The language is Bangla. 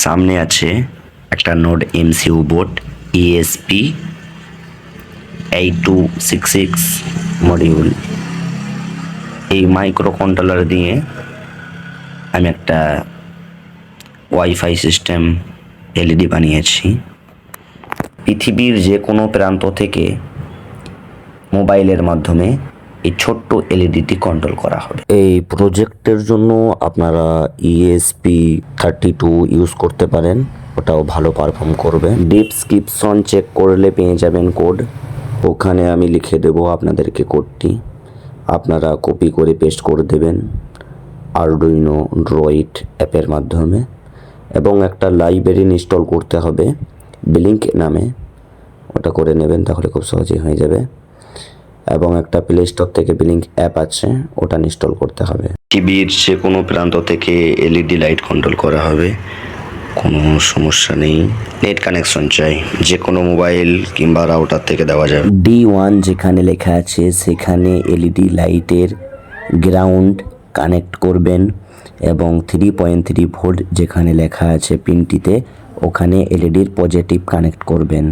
সামনে আছে একটা node MCU board ESP8266 module. এই মাইক্রো কন্ট্রোলার দিয়ে আমি একটা ওয়াইফাই সিস্টেম এলইডি বানিয়েছি। পৃথিবীর যে কোনো প্রান্ত থেকে মোবাইলের মাধ্যমে এই ছোট্ট এলইডিটি কন্ট্রোল করা হবে। এই প্রজেক্টের জন্য আপনারা ESP32 ইউজ করতে পারেন, ওটাও ভালো পারফর্ম করবে। ডেসক্রিপশন চেক করলে পেয়ে যাবেন কোড, ওখানে আমি লিখে দেবো আপনাদেরকে কোডটি, আপনারা কপি করে পেস্ট করে দেবেন আরডুইনো ড্রয়েড অ্যাপের মাধ্যমে। এবং একটা লাইব্রেরি ইনস্টল করতে হবে ব্লিঙ্ক নামে, ওটা করে নেবেন তাহলে খুব সহজেই হয়ে যাবে। এবং একটা প্লে স্টোর থেকে ব্লিঙ্ক অ্যাপ আছে, ওটা ইনস্টল করতে হবে। টিভির যে কোনো প্রান্ত থেকে এলইডি লাইট কন্ট্রোল করা হবে, কোনো সমস্যা নেই। নেট কানেকশন চাই, যে কোনো মোবাইল কিংবা রাউটার থেকে দেওয়া যাবে। D1 যেখানে লেখা আছে সেখানে এলইডি লাইটের গ্রাউন্ড কানেক্ট করবেন এবং 3.3 ভোল্ট যেখানে লেখা আছে পিনটিতে ওখানে এলইডির পজিটিভ কানেক্ট করবেন।